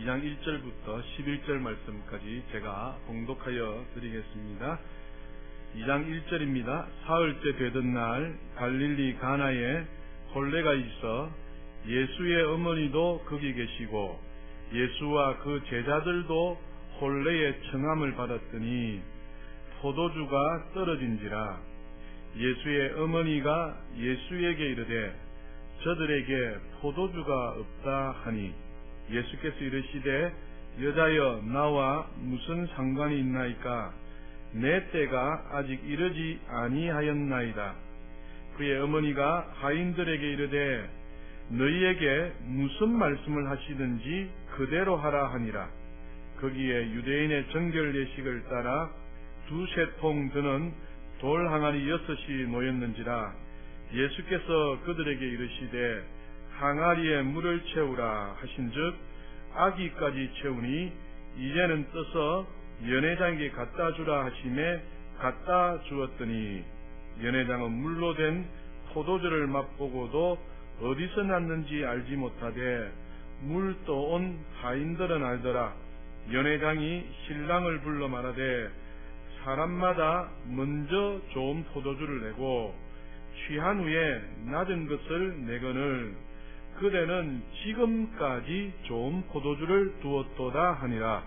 2장 1절부터 11절 말씀까지 제가 봉독하여 드리겠습니다. 2장 1절입니다. 사흘째 되던 날 갈릴리 가나에 혼례가 있어 예수의 어머니도 거기 계시고 예수와 그 제자들도 혼례의 청함을 받았더니 포도주가 떨어진지라. 예수의 어머니가 예수에게 이르되 저들에게 포도주가 없다 하니 예수께서 이르시되 여자여 나와 무슨 상관이 있나이까? 내 때가 아직 이르지 아니하였나이다. 그의 어머니가 하인들에게 이르되 너희에게 무슨 말씀을 하시든지 그대로 하라 하니라. 거기에 유대인의 정결 예식을 따라 두세 통 드는 돌 항아리 6이 놓였는지라. 예수께서 그들에게 이르시되 항아리에 물을 채우라 하신즉 아기까지 채우니 이제는 떠서 연회장에게 갖다 주라 하심에 갖다 주었더니 연회장은 물로 된 포도주를 맛보고도 어디서 났는지 알지 못하되 물 떠온 하인들은 알더라. 연회장이 신랑을 불러 말하되 사람마다 먼저 좋은 포도주를 내고 취한 후에 낮은 것을 내거늘 그대는 지금까지 좋은 포도주를 두었도다 하니라.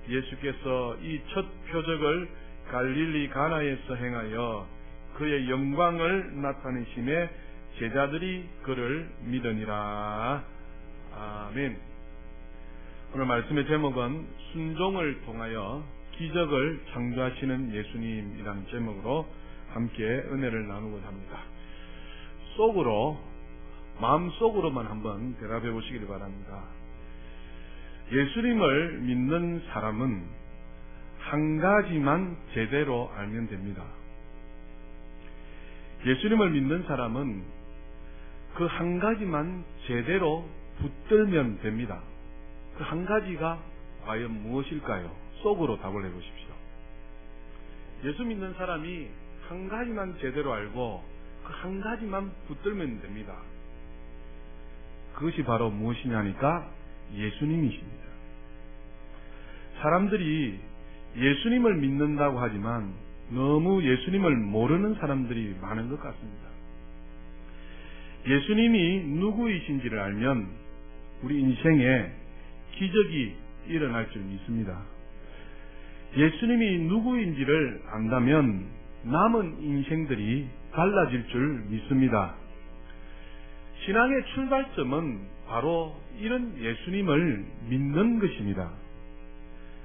예수께서 이 첫 표적을 갈릴리 가나에서 행하여 그의 영광을 나타내심에 제자들이 그를 믿으니라. 아멘. 오늘 말씀의 제목은 순종을 통하여 기적을 창조하시는 예수님이라는 제목으로 함께 은혜를 나누고자 합니다. 마음속으로만 한번 대답해 보시길 바랍니다. 예수님을 믿는 사람은 한 가지만 제대로 알면 됩니다. 예수님을 믿는 사람은 그 한 가지만 제대로 붙들면 됩니다. 그 한 가지가 과연 무엇일까요? 속으로 답을 해보십시오. 예수 믿는 사람이 한 가지만 제대로 알고 그 한 가지만 붙들면 됩니다. 그것이 바로 무엇이냐니까 예수님이십니다. 사람들이 예수님을 믿는다고 하지만 너무 예수님을 모르는 사람들이 많은 것 같습니다. 예수님이 누구이신지를 알면 우리 인생에 기적이 일어날 줄 믿습니다. 예수님이 누구인지를 안다면 남은 인생들이 달라질 줄 믿습니다. 신앙의 출발점은 바로 이런 예수님을 믿는 것입니다.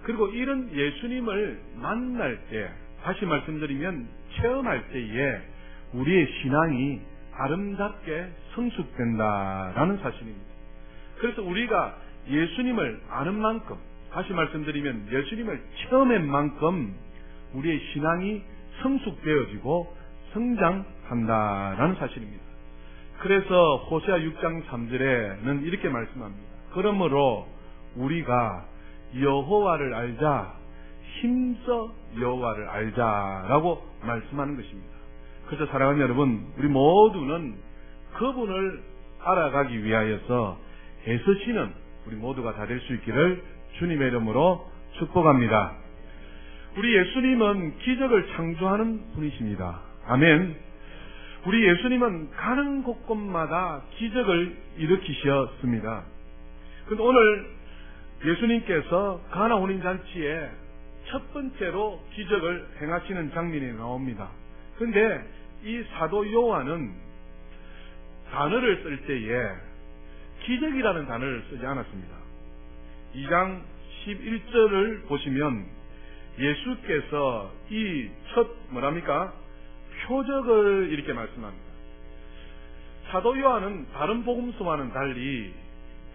그리고 이런 예수님을 만날 때, 다시 말씀드리면 체험할 때에 우리의 신앙이 아름답게 성숙된다라는 사실입니다. 그래서 우리가 예수님을 아는 만큼, 다시 말씀드리면 예수님을 체험한 만큼 우리의 신앙이 성숙되어지고 성장한다라는 사실입니다. 그래서 호세아 6장 3절에는 이렇게 말씀합니다. 그러므로 우리가 여호와를 알자, 힘써 여호와를 알자라고 말씀하는 것입니다. 그래서 사랑하는 여러분, 우리 모두는 그분을 알아가기 위하여서 애쓰시는 우리 모두가 다 될 수 있기를 주님의 이름으로 축복합니다. 우리 예수님은 기적을 창조하는 분이십니다. 아멘. 우리 예수님은 가는 곳곳마다 기적을 일으키셨습니다. 그런데 오늘 예수님께서 가나 혼인잔치에 첫 번째로 기적을 행하시는 장면이 나옵니다. 그런데 이 사도 요한은 단어를 쓸 때에 기적이라는 단어를 쓰지 않았습니다. 2장 11절을 보시면 예수께서 이 첫 표적을 이렇게 말씀합니다. 사도 요한은 다른 복음서와는 달리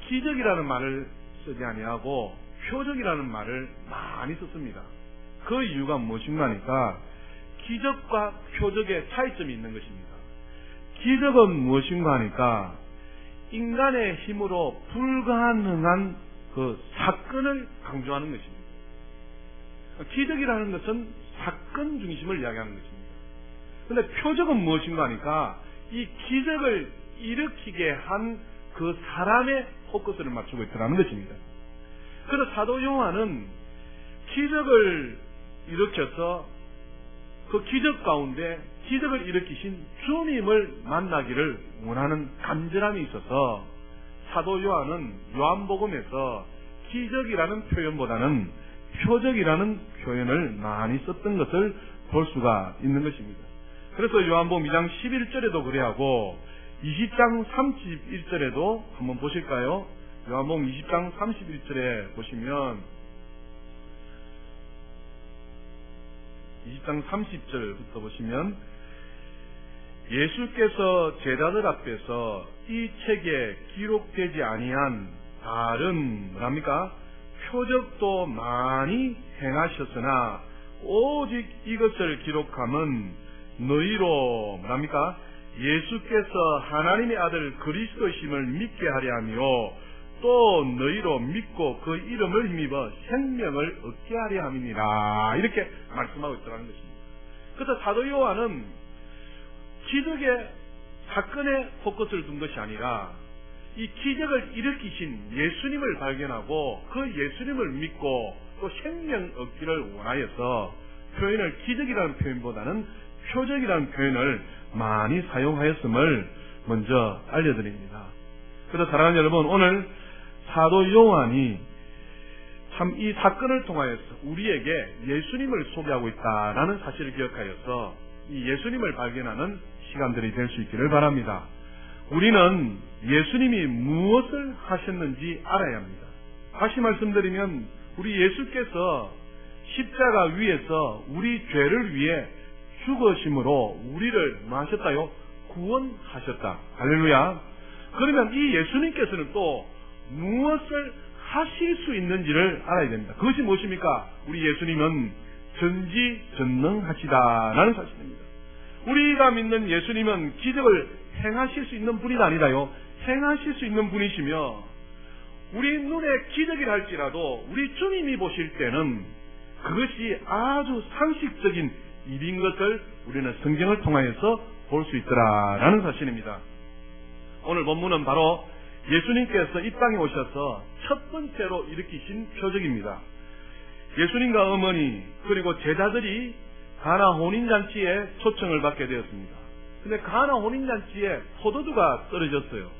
기적이라는 말을 쓰지 아니하고 표적이라는 말을 많이 썼습니다. 그 이유가 무엇인가 하니까 기적과 표적의 차이점이 있는 것입니다. 기적은 무엇인가 하니까 인간의 힘으로 불가능한 그 사건을 강조하는 것입니다. 기적이라는 것은 사건 중심을 이야기하는 것입니다. 그런데 표적은 무엇인가 하니까 이 기적을 일으키게 한 그 사람의 포커스를 맞추고 있더라는 것입니다. 그래서 사도 요한은 기적을 일으켜서 그 기적 가운데 기적을 일으키신 주님을 만나기를 원하는 간절함이 있어서 사도 요한은 요한복음에서 기적이라는 표현보다는 표적이라는 표현을 많이 썼던 것을 볼 수가 있는 것입니다. 그래서 요한복음 2장 11절에도 그래하고 20장 31절에도 한번 보실까요? 요한복음 20장 31절에 보시면 20장 30절부터 보시면 예수께서 제자들 앞에서 이 책에 기록되지 아니한 다른 뭐랍니까? 표적도 많이 행하셨으나 오직 이것을 기록함은 너희로 뭐랍니까? 예수께서 하나님의 아들 그리스도이심을 믿게 하려 하며 또 너희로 믿고 그 이름을 힘입어 생명을 얻게 하려 함이니라. 이렇게 말씀하고 있다는 것입니다. 그래서 사도 요한은 기적의 사건에 포커스를 둔 것이 아니라 이 기적을 일으키신 예수님을 발견하고 그 예수님을 믿고 또 생명 얻기를 원하여서 표현을 기적이라는 표현보다는 표적이라는 표현을 많이 사용하였음을 먼저 알려드립니다. 그래서 사랑하는 여러분, 오늘 사도 요한이 참 이 사건을 통하여서 우리에게 예수님을 소개하고 있다라는 사실을 기억하여서 이 예수님을 발견하는 시간들이 될 수 있기를 바랍니다. 우리는 예수님이 무엇을 하셨는지 알아야 합니다. 다시 말씀드리면 우리 예수께서 십자가 위에서 우리 죄를 위해 죽으심으로 우리를 뭐 하셨다요? 구원하셨다. 할렐루야. 그러면 이 예수님께서는 또 무엇을 하실 수 있는지를 알아야 됩니다. 그것이 무엇입니까? 우리 예수님은 전지전능하시다라는 사실입니다. 우리가 믿는 예수님은 기적을 행하실 수 있는 분이 아니라요, 행하실 수 있는 분이시며 우리 눈에 기적이라 할지라도 우리 주님이 보실 때는 그것이 아주 상식적인 일인 것을 우리는 성경을 통하여서 볼 수 있더라라는 사실입니다. 오늘 본문은 바로 예수님께서 이 땅에 오셔서 첫 번째로 일으키신 표적입니다. 예수님과 어머니 그리고 제자들이 가나 혼인잔치에 초청을 받게 되었습니다. 근데 가나 혼인잔치에 포도주가 떨어졌어요.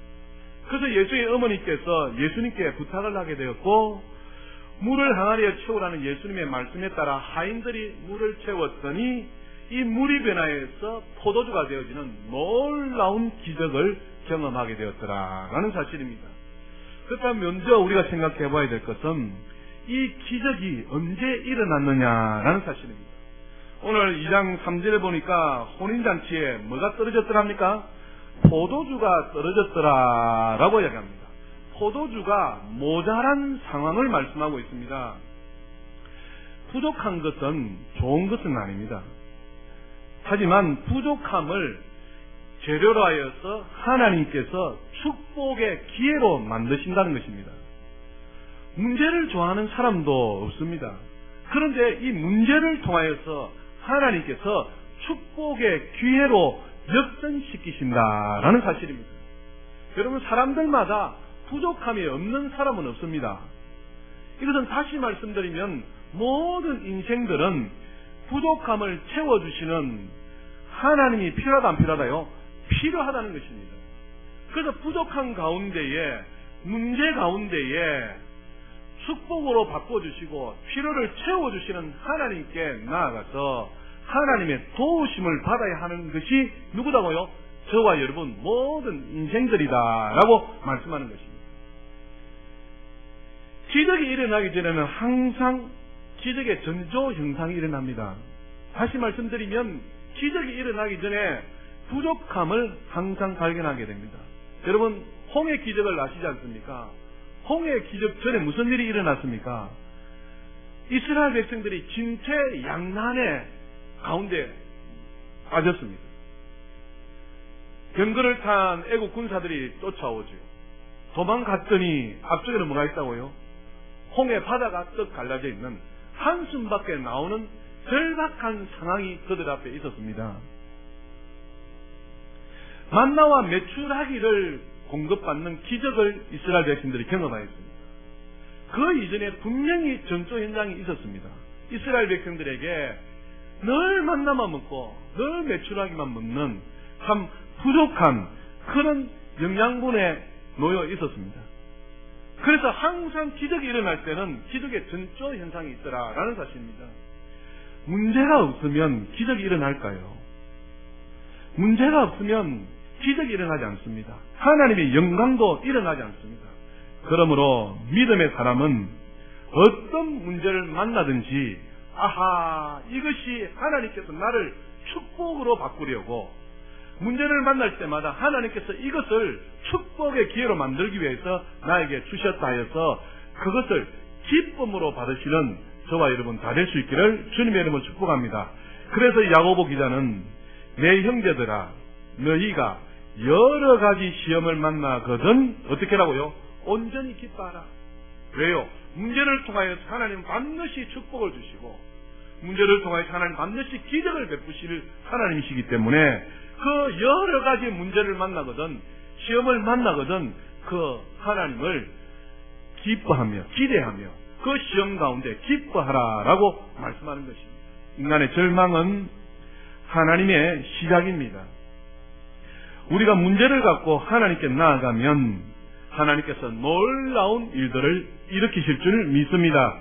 그래서 예수의 어머니께서 예수님께 부탁을 하게 되었고 물을 항아리에 채우라는 예수님의 말씀에 따라 하인들이 물을 채웠더니 이 물이 변화해서 포도주가 되어지는 놀라운 기적을 경험하게 되었더라라는 사실입니다. 그렇다면 먼저 우리가 생각해 봐야 될 것은 이 기적이 언제 일어났느냐라는 사실입니다. 오늘 2장 3절에 보니까 혼인잔치에 뭐가 떨어졌더랍니까? 포도주가 떨어졌더라라고 이야기합니다. 포도주가 모자란 상황을 말씀하고 있습니다. 부족한 것은 좋은 것은 아닙니다. 하지만 부족함을 재료로 하여서 하나님께서 축복의 기회로 만드신다는 것입니다. 문제를 좋아하는 사람도 없습니다. 그런데 이 문제를 통하여서 하나님께서 축복의 기회로 역전시키신다라는 사실입니다. 여러분, 사람들마다 부족함이 없는 사람은 없습니다. 이것은 다시 말씀드리면 모든 인생들은 부족함을 채워주시는 하나님이 필요하다 안 필요하다요? 필요하다는 것입니다. 그래서 부족한 가운데에 문제 가운데에 축복으로 바꿔주시고 필요를 채워주시는 하나님께 나아가서 하나님의 도우심을 받아야 하는 것이 누구다고요? 저와 여러분 모든 인생들이다라고 말씀하는 것입니다. 기적이 일어나기 전에는 항상 기적의 전조 현상이 일어납니다. 다시 말씀드리면 기적이 일어나기 전에 부족함을 항상 발견하게 됩니다. 여러분, 홍해 기적을 아시지 않습니까? 홍해 기적 전에 무슨 일이 일어났습니까? 이스라엘 백성들이 진퇴 양난의 가운데 빠졌습니다. 병거를 탄 애국 군사들이 쫓아오죠. 도망갔더니 앞쪽에는 뭐가 있다고요? 홍해 바다가 떡 갈라져 있는 한숨밖에 나오는 절박한 상황이 그들 앞에 있었습니다. 만나와 메추라기를 공급받는 기적을 이스라엘 백성들이 경험하였습니다. 그 이전에 분명히 전조 현장이 있었습니다. 이스라엘 백성들에게 늘 만나만 먹고 늘 메추라기만 먹는 참 부족한 그런 영양분에 놓여 있었습니다. 그래서 항상 기적이 일어날 때는 기적의 전조 현상이 있더라라는 사실입니다. 문제가 없으면 기적이 일어날까요? 문제가 없으면 기적이 일어나지 않습니다. 하나님의 영광도 일어나지 않습니다. 그러므로 믿음의 사람은 어떤 문제를 만나든지 아하, 이것이 하나님께서 나를 축복으로 바꾸려고 문제를 만날 때마다 하나님께서 이것을 축복의 기회로 만들기 위해서 나에게 주셨다 하여서 그것을 기쁨으로 받으시는 저와 여러분 다 될 수 있기를 주님의 이름으로 축복합니다. 그래서 야고보 기자는 내 형제들아 너희가 여러 가지 시험을 만나거든 어떻게 하라고요? 온전히 기뻐하라. 왜요? 문제를 통하여서 하나님은 반드시 축복을 주시고 문제를 통하여서 하나님 반드시 기적을 베푸실 하나님이시기 때문에 그 여러 가지 문제를 만나거든 시험을 만나거든 그 하나님을 기뻐하며 기대하며 그 시험 가운데 기뻐하라라고 말씀하는 것입니다. 인간의 절망은 하나님의 시작입니다. 우리가 문제를 갖고 하나님께 나아가면 하나님께서 놀라운 일들을 일으키실 줄 믿습니다.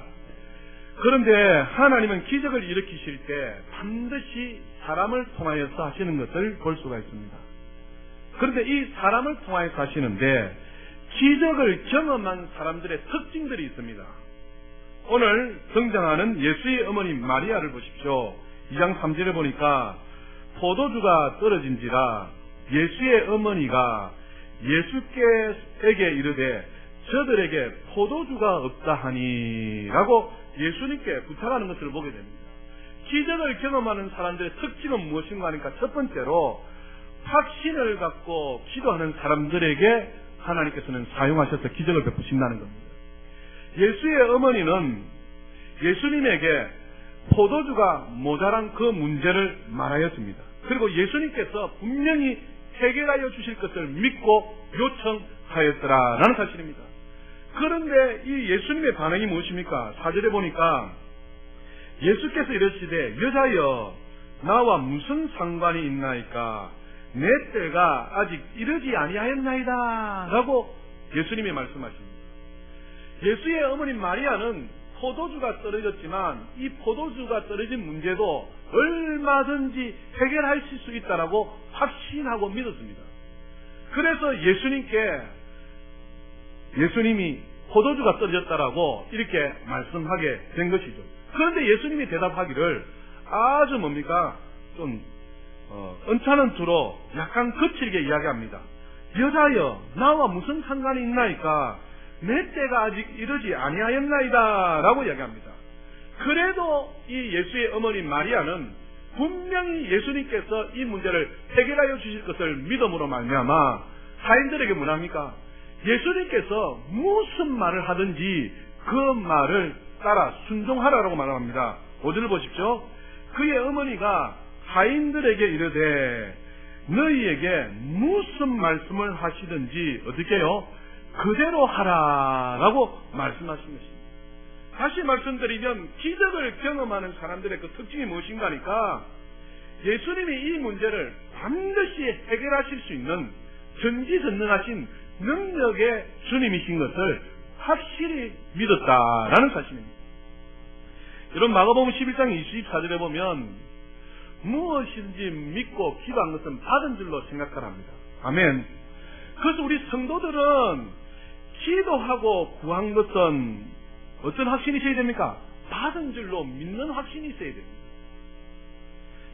그런데 하나님은 기적을 일으키실 때 반드시 사람을 통하여서 하시는 것을 볼 수가 있습니다. 그런데 이 사람을 통하여서 하시는데 기적을 경험한 사람들의 특징들이 있습니다. 오늘 등장하는 예수의 어머니 마리아를 보십시오. 2장 3절에 보니까 포도주가 떨어진지라 예수의 어머니가 예수께에게 이르되 저들에게 포도주가 없다 하니 라고 예수님께 부탁하는 것을 보게 됩니다. 기적을 경험하는 사람들의 특징은 무엇인가 하니까 첫 번째로 확신을 갖고 기도하는 사람들에게 하나님께서는 사용하셔서 기적을 베푸신다는 겁니다. 예수의 어머니는 예수님에게 포도주가 모자란 그 문제를 말하였습니다. 그리고 예수님께서 분명히 해결하여 주실 것을 믿고 요청하였더라라는 사실입니다. 그런데 이 예수님의 반응이 무엇입니까? 4절에 보니까 예수께서 이르시되 여자여 나와 무슨 상관이 있나이까 내 때가 아직 이르지 아니하였나이다 라고 예수님이 말씀하십니다. 예수의 어머니 마리아는 포도주가 떨어졌지만 이 포도주가 떨어진 문제도 얼마든지 해결하실 수 있다라고 확신하고 믿었습니다. 그래서 예수님이 포도주가 떨어졌다라고 이렇게 말씀하게 된 것이죠. 그런데 예수님이 대답하기를 아주 뭡니까? 좀 언짢은 투로 약간 거칠게 이야기합니다. 여자여 나와 무슨 상관이 있나이까 내 때가 아직 이르지 아니하였나이다 라고 이야기합니다. 그래도 이 예수의 어머니 마리아는 분명히 예수님께서 이 문제를 해결하여 주실 것을 믿음으로 말미암아 사인들에게 뭐랍니까? 예수님께서 무슨 말을 하든지 그 말을 따라 순종하라라고 말합니다. 5절을 보십시오. 그의 어머니가 하인들에게 이르되 너희에게 무슨 말씀을 하시든지 어떻게 해요? 그대로 하라라고 말씀하신 것입니다. 다시 말씀드리면 기적을 경험하는 사람들의 그 특징이 무엇인가 하니까 예수님이 이 문제를 반드시 해결하실 수 있는 전지전능하신 능력의 주님이신 것을 확실히 믿었다라는 사실입니다. 여러분 마가복음 11장 24절에 보면 무엇인지 믿고 기도한 것은 받은 줄로 생각하랍니다. 아멘. 그래서 우리 성도들은 기도하고 구한 것은 어떤 확신이 있어야 됩니까? 받은 줄로 믿는 확신이 있어야 됩니다.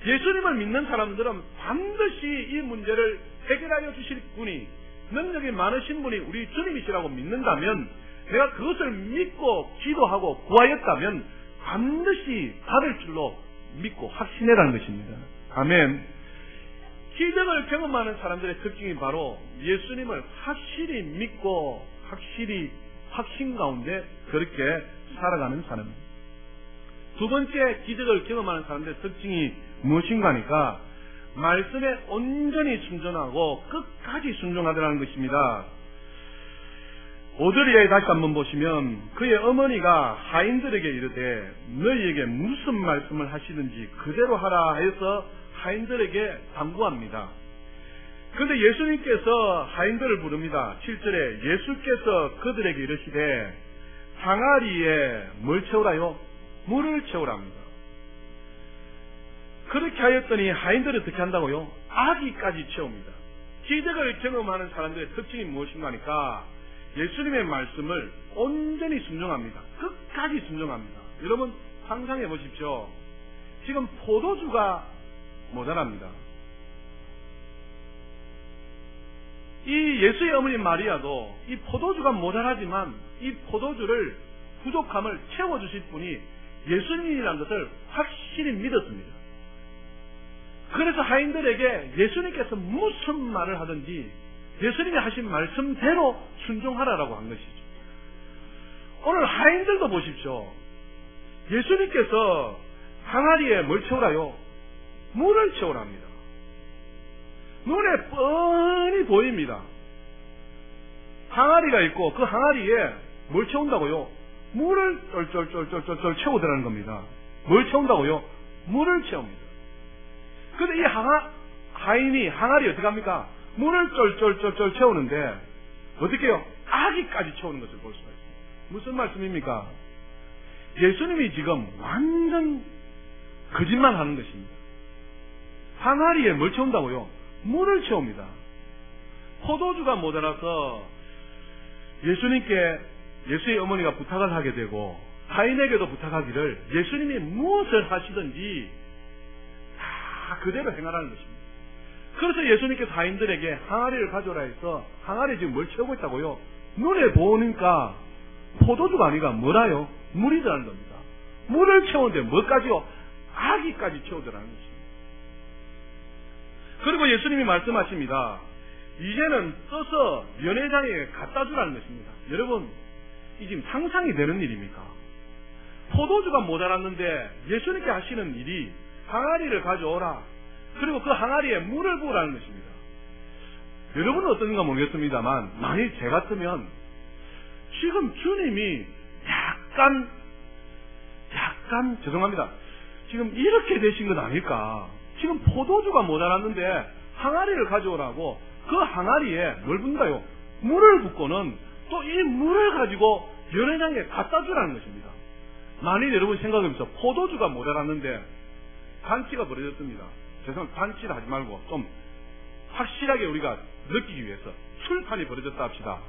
예수님을 믿는 사람들은 반드시 이 문제를 해결하여 주실 분이 능력이 많으신 분이 우리 주님이시라고 믿는다면 내가 그것을 믿고 기도하고 구하였다면 반드시 받을 줄로 믿고 확신해라는 것입니다. 아멘. 기적을 경험하는 사람들의 특징이 바로 예수님을 확실히 믿고 확실히 확신 가운데 그렇게 살아가는 사람입니다. 두 번째 기적을 경험하는 사람들의 특징이 무엇인가 하니까 말씀에 온전히 순종하고 끝까지 순종하더라는 것입니다. 5절에 다시 한번 보시면 그의 어머니가 하인들에게 이르되 너희에게 무슨 말씀을 하시든지 그대로 하라 해서 하인들에게 당부합니다. 그런데 예수님께서 하인들을 부릅니다. 7절에 예수께서 그들에게 이르시되 항아리에 뭘 채우라요? 물을 채우랍니다. 그렇게 하였더니 하인들은 어떻게 한다고요? 아기까지 채웁니다. 기적을 경험하는 사람들의 특징이 무엇인가 하니까 예수님의 말씀을 온전히 순종합니다. 끝까지 순종합니다. 여러분 상상해 보십시오. 지금 포도주가 모자랍니다. 이 예수의 어머니 마리아도 이 포도주가 모자라지만 이 포도주를 부족함을 채워주실 분이 예수님이라는 것을 확실히 믿었습니다. 그래서 하인들에게 예수님께서 무슨 말을 하든지 예수님이 하신 말씀대로 순종하라라고 한 것이죠. 오늘 하인들도 보십시오. 예수님께서 항아리에 뭘 채우라요? 물을 채우랍니다. 눈에 뻔히 보입니다. 항아리가 있고 그 항아리에 뭘 채운다고요? 물을 쫄쫄쫄쫄쫄 채우더라는 겁니다. 뭘 채운다고요? 물을 채웁니다. 그런데 이 하인이 항아리 어떻게 합니까? 물을 쫄쫄쫄쫄 채우는데 어떻게 해요? 아기까지 채우는 것을 볼 수가 있습니다. 무슨 말씀입니까? 예수님이 지금 완전 거짓말 하는 것입니다. 항아리에 뭘 채운다고요? 물을 채웁니다. 포도주가 모자라서 예수님께 예수의 어머니가 부탁을 하게 되고 하인에게도 부탁하기를 예수님이 무엇을 하시든지 다 그대로 행하라는 것입니다. 그래서 예수님께서 하인들에게 항아리를 가져오라 해서 항아리에 지금 뭘 채우고 있다고요? 눈에 보니까 포도주가 아니라 뭐라요? 물이라는 겁니다. 물을 채우는데 뭐까지요? 아기까지 채우더라는 것입니다. 그리고 예수님이 말씀하십니다. 이제는 떠서 연회장에 갖다 주라는 것입니다. 여러분, 이 지금 상상이 되는 일입니까? 포도주가 모자랐는데 예수님께 하시는 일이 항아리를 가져오라. 그리고 그 항아리에 물을 부으라는 것입니다. 여러분은 어떤가 모르겠습니다만 만일 제 같으면 지금 주님이 약간 죄송합니다. 지금 이렇게 되신 건 아닐까? 지금 포도주가 모자랐는데 항아리를 가져오라고 그 항아리에 뭘 붓는다요? 물을 붓고는 또 이 물을 가지고 연회장에 갖다 주라는 것입니다. 만일 여러분 생각해보세요. 포도주가 모자랐는데 잔치가 벌어졌습니다. 죄송합니다. 잔치를 하지 말고 좀 확실하게 우리가 느끼기 위해서 술판이 벌어졌다 합시다.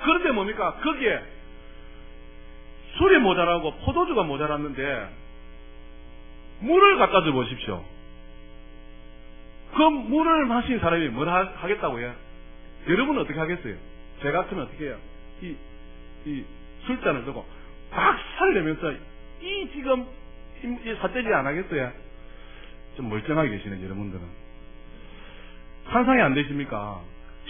그런데 뭡니까? 거기에 술이 모자라고 포도주가 모자랐는데 물을 갖다 줘 보십시오. 그 물을 마신 사람이 뭘 하겠다고요? 여러분은 어떻게 하겠어요? 제 같으면 어떻게 해요? 이 술잔을 두고 박살을 내면서 지금 이 사태지 안 하겠어요? 좀 멀쩡하게 계시는 여러분들은 상상이 안 되십니까?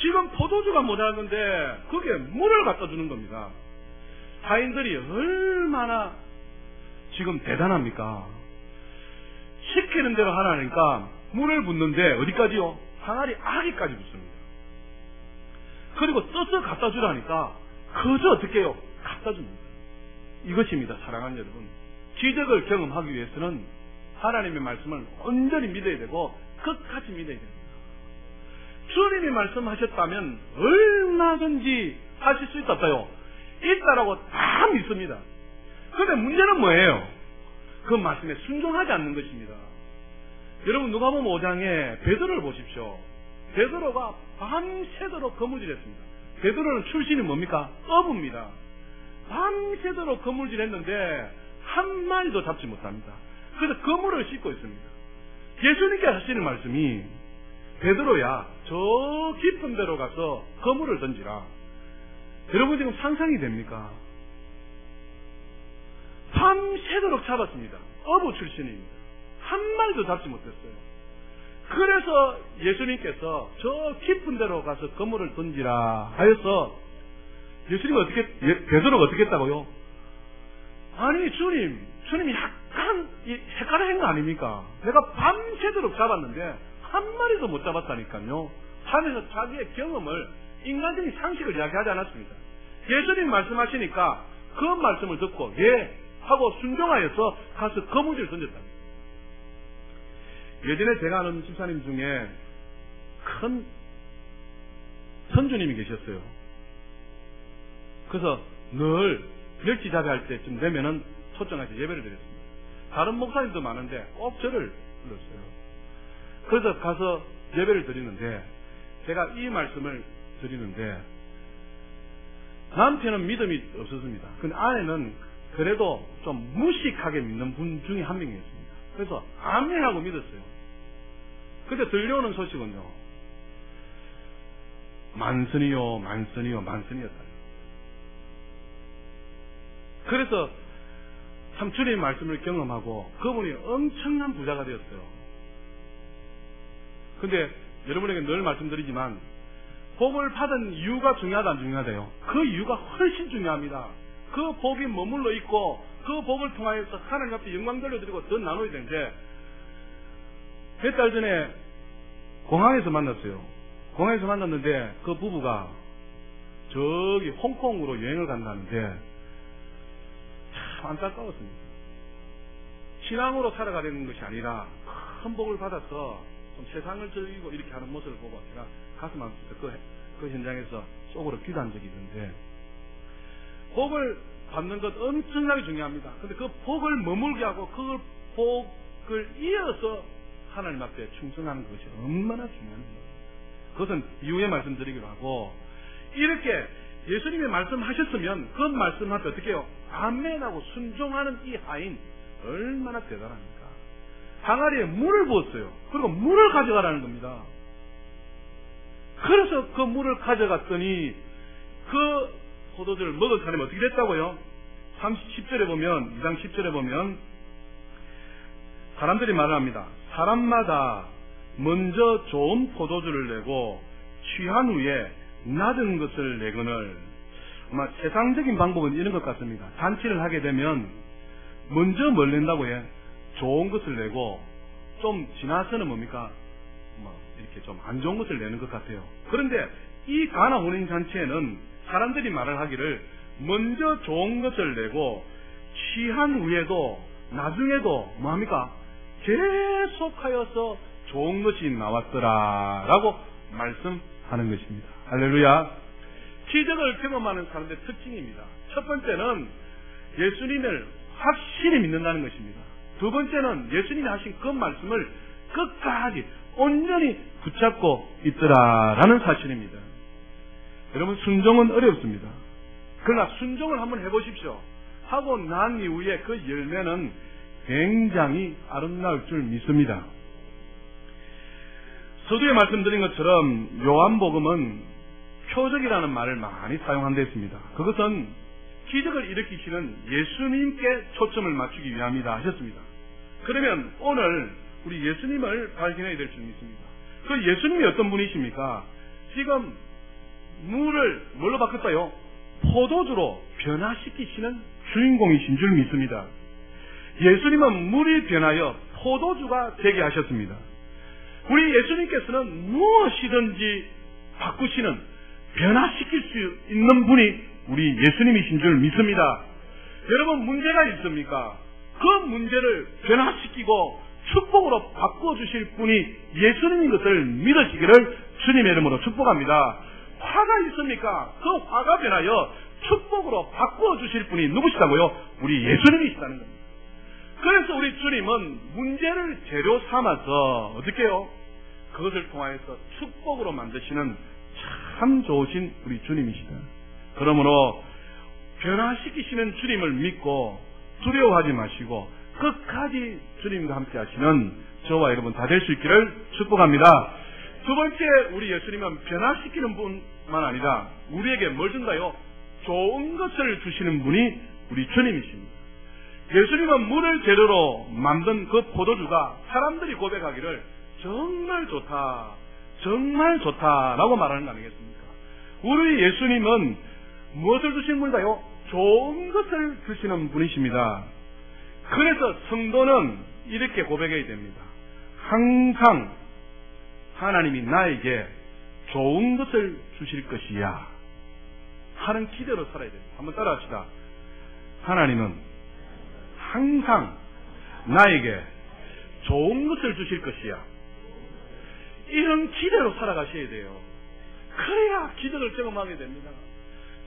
지금 포도주가 모자랐는데 거기에 물을 갖다 주는 겁니다. 하인들이 얼마나 지금 대단합니까? 시키는 대로 하라니까 물을 붓는데 어디까지요? 항아리 아기까지 붓습니다. 그리고 떠서 갖다 주라니까 그저 어떻게 해요? 갖다 줍니다. 이것입니다. 사랑하는 여러분. 기적을 경험하기 위해서는 하나님의 말씀을 온전히 믿어야 되고 끝까지 믿어야 됩니다. 주님이 말씀하셨다면 얼마든지 하실 수 있었어요. 있다라고 다 믿습니다. 그런데 문제는 뭐예요? 그 말씀에 순종하지 않는 것입니다. 여러분 누가복음 5장에 베드로를 보십시오. 베드로가 밤새도록 거물질했습니다. 베드로는 출신이 뭡니까? 어부입니다. 밤새도록 거물질했는데 한 마리도 잡지 못합니다. 그래서 그물을 씻고 있습니다. 예수님께 하시는 말씀이 베드로야 저 깊은 데로 가서 그물을 던지라. 여러분 지금 상상이 됩니까? 밤새도록 잡았습니다. 어부 출신입니다. 한 마리도 잡지 못했어요. 그래서 예수님께서 저 깊은 데로 가서 그물을 던지라 하여서 예수님은 베드로가 어떻게 했다고요? 아니 주님이 약간 헷갈린 거 아닙니까? 내가 밤새도록 잡았는데 한 마리도 못 잡았다니까요. 하면서 자기의 경험을 인간적인 상식을 이야기하지 않았습니다. 예수님 말씀하시니까 그 말씀을 듣고 예 하고 순종하여서 가서 거무지를 던졌다. 예전에 제가 아는 집사님 중에 큰 선주님이 계셨어요. 그래서 늘 멸치 자배할 때쯤 되면은 초청해서 예배를 드렸습니다. 다른 목사님도 많은데 꼭 저를 불렀어요. 그래서 가서 예배를 드리는데 제가 이 말씀을 드리는데 남편은 믿음이 없었습니다. 근데 아내는 그래도 좀 무식하게 믿는 분 중에 한 명이었습니다. 그래서 아멘하고 믿었어요. 근데 들려오는 소식은요, 만선이요, 만선이요, 만선이었다. 그래서 참 주님의 말씀을 경험하고 그분이 엄청난 부자가 되었어요. 근데 여러분에게 늘 말씀드리지만 복을 받은 이유가 중요하다 안 중요하대요? 그 이유가 훨씬 중요합니다. 그 복이 머물러 있고 그 복을 통하여서 하나님 앞에 영광 돌려드리고 더 나눠야 되는데 몇 달 전에 공항에서 만났어요. 공항에서 만났는데 그 부부가 저기 홍콩으로 여행을 간다는데 참 안타까웠습니다. 신앙으로 살아가려는 것이 아니라 큰 복을 받아서 좀 세상을 즐기고 이렇게 하는 모습을 보고 제가 가슴 아프면서 그 현장에서 속으로 기도한 적이 있는데 복을 받는 것 엄청나게 중요합니다. 근데 그 복을 머물게 하고 그 복을 이어서 하나님 앞에 충성하는 것이 얼마나 중요합니다. 그것은 이후에 말씀드리기로 하고 이렇게 예수님이 말씀하셨으면 그 말씀 앞에 어떻게 해요? 아멘하고 순종하는 이 하인 얼마나 대단합니까? 항아리에 물을 부었어요. 그리고 물을 가져가라는 겁니다. 그래서 그 물을 가져갔더니 그 포도주를 먹은 사람이 어떻게 됐다고요? 10절에 보면 2장 10절에 보면 사람들이 말을 합니다. 사람마다 먼저 좋은 포도주를 내고 취한 후에 낮은 것을 내거늘. 아마 세상적인 방법은 이런 것 같습니다. 잔치를 하게 되면 먼저 뭘 낸다고 해? 좋은 것을 내고 좀 지나서는 뭡니까? 이렇게 좀 안 좋은 것을 내는 것 같아요. 그런데 이 가나 혼인 잔치에는 사람들이 말을 하기를 먼저 좋은 것을 내고 취한 후에도 나중에도 뭐합니까? 계속하여서 좋은 것이 나왔더라라고 말씀하는 것입니다. 할렐루야. 기적을 경험하는 사람들의 특징입니다. 첫 번째는 예수님을 확실히 믿는다는 것입니다. 두 번째는 예수님이 하신 그 말씀을 끝까지 온전히 붙잡고 있더라라는 사실입니다. 여러분, 순종은 어렵습니다. 그러나 순종을 한번 해보십시오. 하고 난 이후에 그 열매는 굉장히 아름다울 줄 믿습니다. 서두에 말씀드린 것처럼 요한복음은 표적이라는 말을 많이 사용한 데 있습니다. 그것은 기적을 일으키시는 예수님께 초점을 맞추기 위함이다 하셨습니다. 그러면 오늘 우리 예수님을 발견해야 될 줄 믿습니다. 그 예수님이 어떤 분이십니까? 지금 물을 뭘로 바꿨어요? 포도주로 변화시키시는 주인공이신 줄 믿습니다. 예수님은 물이 변하여 포도주가 되게 하셨습니다. 우리 예수님께서는 무엇이든지 바꾸시는, 변화시킬 수 있는 분이 우리 예수님이신 줄 믿습니다. 여러분, 문제가 있습니까? 그 문제를 변화시키고 축복으로 바꿔주실 분이 예수님인 것을 믿으시기를 주님의 이름으로 축복합니다. 화가 있습니까? 그 화가 변하여 축복으로 바꿔주실 분이 누구시다고요? 우리 예수님이시다는 겁니다. 그래서 우리 주님은 문제를 재료 삼아서 어떻게 해요? 그것을 통하여서 축복으로 만드시는 참 좋으신 우리 주님이시다. 그러므로 변화시키시는 주님을 믿고 두려워하지 마시고 끝까지 주님과 함께 하시는 저와 여러분 다 될 수 있기를 축복합니다. 두 번째, 우리 예수님은 변화시키는 분만 아니라 우리에게 뭘 준다요? 좋은 것을 주시는 분이 우리 주님이십니다. 예수님은 물을 재료로 만든 그 포도주가 사람들이 고백하기를 정말 좋다, 정말 좋다라고 말하는 거 아니겠습니까? 우리 예수님은 무엇을 주시는 분인가요? 좋은 것을 주시는 분이십니다. 그래서 성도는 이렇게 고백해야 됩니다. 항상 하나님이 나에게 좋은 것을 주실 것이야. 하는 기대로 살아야 돼요. 한번 따라합시다. 하나님은 항상 나에게 좋은 것을 주실 것이야. 이런 기대로 살아가셔야 돼요. 그래야 기적을 경험하게 됩니다.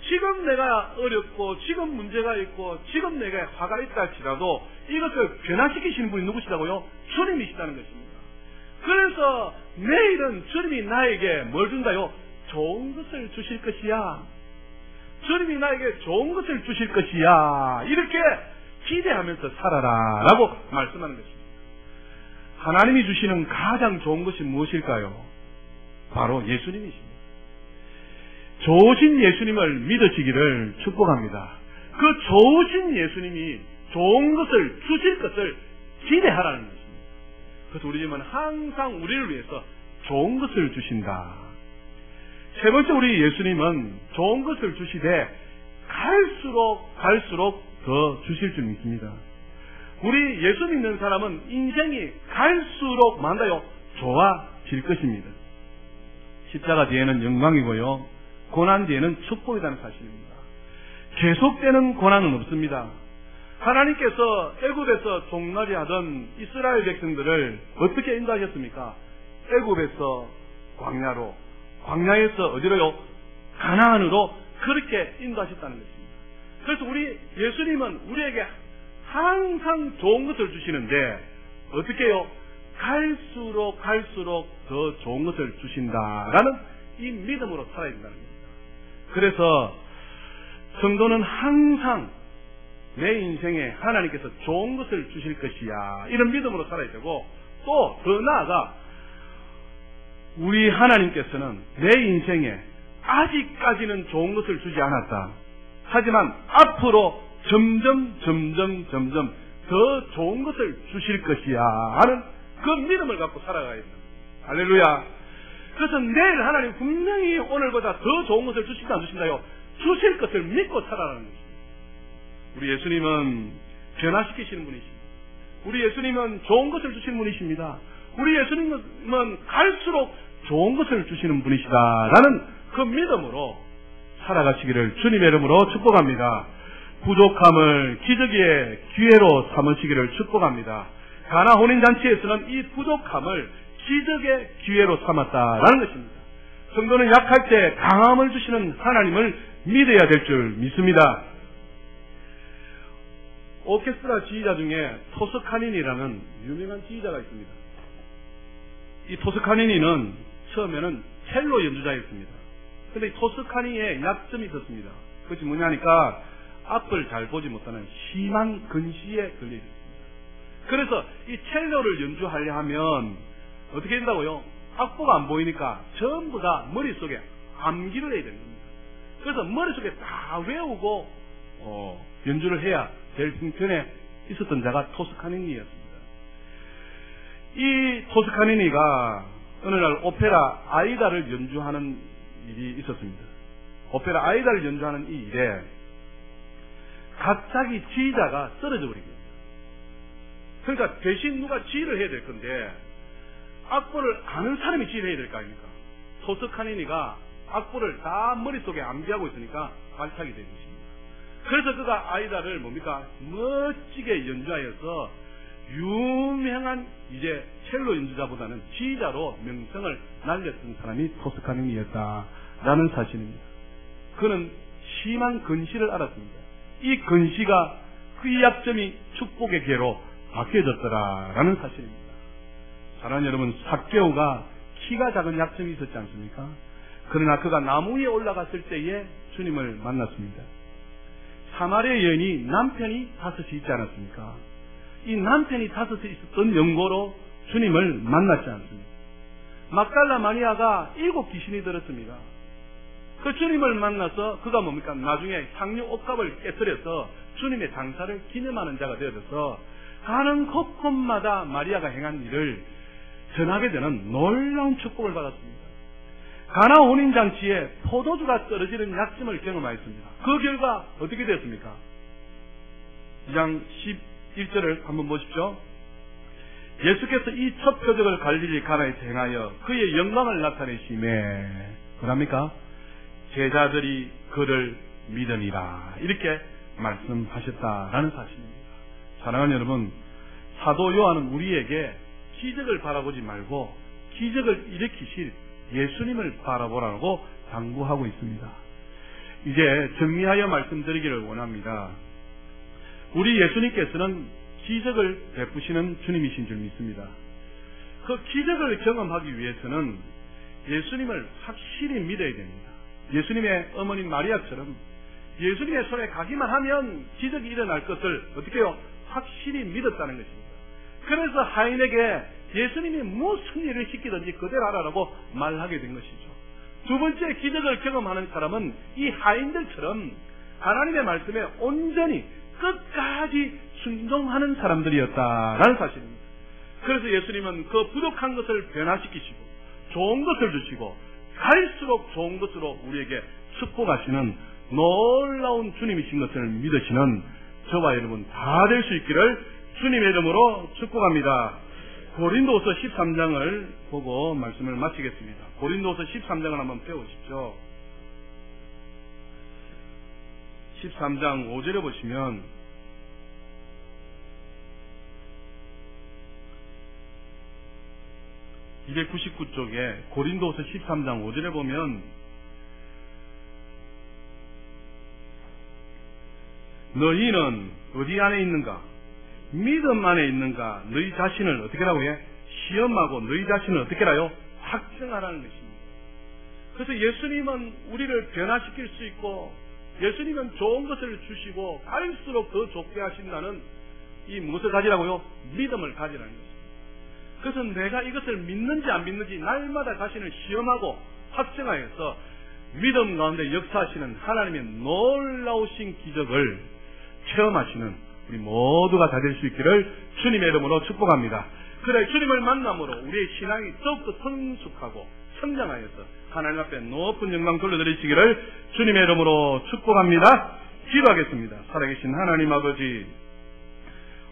지금 내가 어렵고 지금 문제가 있고 지금 내게 화가 있다 할지라도 이것을 변화시키시는 분이 누구시다고요? 주님이시다는 것입니다. 그래서 내일은 주님이 나에게 뭘 준다요? 좋은 것을 주실 것이야. 주님이 나에게 좋은 것을 주실 것이야. 이렇게 기대하면서 살아라 라고 말씀하는 것입니다. 하나님이 주시는 가장 좋은 것이 무엇일까요? 바로 예수님이십니다. 좋으신 예수님을 믿으시기를 축복합니다. 그 좋으신 예수님이 좋은 것을 주실 것을 기대하라는 것입니다. 그래서 우리 집은 항상 우리를 위해서 좋은 것을 주신다. 세 번째, 우리 예수님은 좋은 것을 주시되 갈수록 더 주실 줄 믿습니다. 우리 예수 믿는 사람은 인생이 갈수록 만다요 좋아질 것입니다. 십자가 뒤에는 영광이고요, 고난 뒤에는 축복이라는 사실입니다. 계속되는 고난은 없습니다. 하나님께서 애굽에서 종살이 하던 이스라엘 백성들을 어떻게 인도하셨습니까? 애굽에서 광야로, 광야에서 어디로요? 가나안으로 그렇게 인도하셨다는 것입니다. 그래서 우리 예수님은 우리에게 항상 좋은 것을 주시는데 어떻게 해요? 갈수록 더 좋은 것을 주신다라는 이 믿음으로 살아야 된다는 겁니다. 그래서 성도는 항상 내 인생에 하나님께서 좋은 것을 주실 것이야, 이런 믿음으로 살아야 되고, 또 더 나아가 우리 하나님께서는 내 인생에 아직까지는 좋은 것을 주지 않았다. 하지만 앞으로 점점 더 좋은 것을 주실 것이야 하는 그 믿음을 갖고 살아가야 된다. 할렐루야. 그래서 내일 하나님 분명히 오늘보다 더 좋은 것을 주신다 안 주신다요? 주실 것을 믿고 살아가는 것입니다. 우리 예수님은 변화시키시는 분이십니다. 우리 예수님은 좋은 것을 주시는 분이십니다. 우리 예수님은 갈수록 좋은 것을 주시는 분이시다라는 그 믿음으로 살아가시기를 주님의 이름으로 축복합니다. 부족함을 기적의 기회로 삼으시기를 축복합니다. 가나 혼인잔치에서는 이 부족함을 기적의 기회로 삼았다라는 것입니다. 성도는 약할 때 강함을 주시는 하나님을 믿어야 될 줄 믿습니다. 오케스트라 지휘자 중에 토스카니니라는 유명한 지휘자가 있습니다. 이 토스카니니는 처음에는 첼로 연주자였습니다. 그런데 이 토스카니니의 약점이 있었습니다. 그것이 뭐냐니까 앞을 잘 보지 못하는 심한 근시에 걸려 있습니다. 그래서 이 첼로를 연주하려 하면 어떻게 된다고요? 악보가 안 보이니까 전부 다 머릿속에 암기를 해야 되는 겁니다. 그래서 머릿속에 다 외우고 연주를 해야 될 형편에 있었던 자가 토스카니니였습니다. 이 토스카니니가 어느 날 오페라 아이다를 연주하는 일이 있었습니다. 오페라 아이다를 연주하는 이 일에 갑자기 지휘자가 쓰러져 버린 겁니다. 그러니까 대신 누가 지휘를 해야 될 건데 악보를 아는 사람이 지휘를 해야 될 거 아닙니까? 토스카니니가 악보를 다 머릿속에 암기하고 있으니까 발탁이 된 것입니다. 그래서 그가 아이다를 멋지게 연주하여서 유명한 이제 첼로 연주자보다는 지휘자로 명성을 날렸던 사람이 토스카니니였다라는 사실입니다. 그는 심한 근시를 알았습니다. 이 근시가 그 약점이 축복의 기회로 바뀌어졌더라라는 사실입니다. 사랑하는 여러분, 삭개오가 키가 작은 약점이 있었지 않습니까? 그러나 그가 나무 위에 올라갔을 때에 주님을 만났습니다. 사마리아 여인이 남편이 5이 있지 않았습니까? 이 남편이 5이 있었던 연고로 주님을 만났지 않습니까? 막달라 마리아가 7 귀신이 들었습니다. 그 주님을 만나서 그가 뭡니까? 나중에 상류 옷값을 깨뜨려서 주님의 장사를 기념하는 자가 되어서 가는 곳곳마다 마리아가 행한 일을 전하게 되는 놀라운 축복을 받았습니다. 가나 혼인잔치에 포도주가 떨어지는 약점을 경험하였습니다. 그 결과 어떻게 되었습니까? 2장 11절을 한번 보십시오. 예수께서 이 첫 표적을 갈릴리 가나에서 행하여 그의 영광을 나타내시매, 그럽니까? 제자들이 그를 믿으니라. 이렇게 말씀하셨다라는 사실입니다. 사랑하는 여러분, 사도 요한은 우리에게 기적을 바라보지 말고 기적을 일으키실 예수님을 바라보라고 당부하고 있습니다. 이제 정리하여 말씀드리기를 원합니다. 우리 예수님께서는 기적을 베푸시는 주님이신 줄 믿습니다. 그 기적을 경험하기 위해서는 예수님을 확실히 믿어야 됩니다. 예수님의 어머니 마리아처럼 예수님의 손에 가기만 하면 기적이 일어날 것을 어떻게 해요? 확실히 믿었다는 것입니다. 그래서 하인에게 예수님이 무슨 일을 시키든지 그대로 하라고 말하게 된 것이죠. 두 번째 기적을 경험하는 사람은 이 하인들처럼 하나님의 말씀에 온전히 끝까지 순종하는 사람들이었다라는 사실입니다. 그래서 예수님은 그 부족한 것을 변화시키시고 좋은 것을 주시고 갈수록 좋은 것으로 우리에게 축복하시는 놀라운 주님이신 것을 믿으시는 저와 여러분 다 될 수 있기를 주님의 이름으로 축복합니다. 고린도후서 13장을 보고 말씀을 마치겠습니다. 고린도후서 13장을 한번 배우십시오. 13장 5절에 보시면 (299쪽에) 고린도후서 13장 5절에 보면 너희는 어디 안에 있는가? 믿음 안에 있는가? 너희 자신을 어떻게 하라고 해? 시험하고 너희 자신을 어떻게 하라요? 확증하라는 것입니다. 그래서 예수님은 우리를 변화시킬 수 있고 예수님은 좋은 것을 주시고 갈수록 더 좋게 하신다는 이 무엇을 가지라고요? 믿음을 가지라는 것입니다. 그래서 내가 이것을 믿는지 안 믿는지 날마다 자신을 시험하고 확증하여서 믿음 가운데 역사하시는 하나님의 놀라우신 기적을 체험하시는 우리 모두가 다 될 수 있기를 주님의 이름으로 축복합니다. 그래 주님을 만남으로 우리의 신앙이 더욱더 성숙하고 성장하여서 하나님 앞에 높은 영광 돌려드리시기를 주님의 이름으로 축복합니다. 기도하겠습니다. 살아계신 하나님 아버지,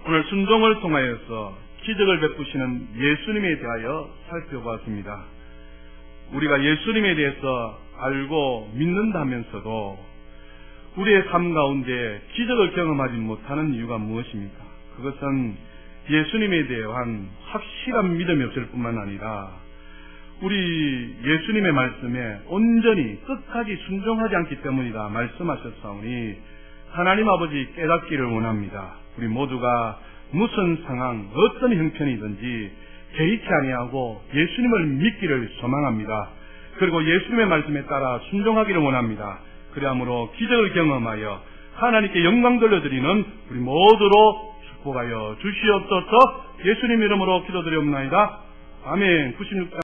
오늘 순종을 통하여서 기적을 베푸시는 예수님에 대하여 살펴보았습니다. 우리가 예수님에 대해서 알고 믿는다면서도 우리의 삶 가운데 기적을 경험하지 못하는 이유가 무엇입니까? 그것은 예수님에 대한 확실한 믿음이 없을 뿐만 아니라 우리 예수님의 말씀에 온전히 끝까지 순종하지 않기 때문이다 말씀하셨사오니 하나님 아버지 깨닫기를 원합니다. 우리 모두가 무슨 상황, 어떤 형편이든지 개의치 아니하고 예수님을 믿기를 소망합니다. 그리고 예수님의 말씀에 따라 순종하기를 원합니다. 그러므로 기적을 경험하여 하나님께 영광 돌려드리는 우리 모두로 축복하여 주시옵소서. 예수님 이름으로 기도드리옵나이다. 아멘. 96장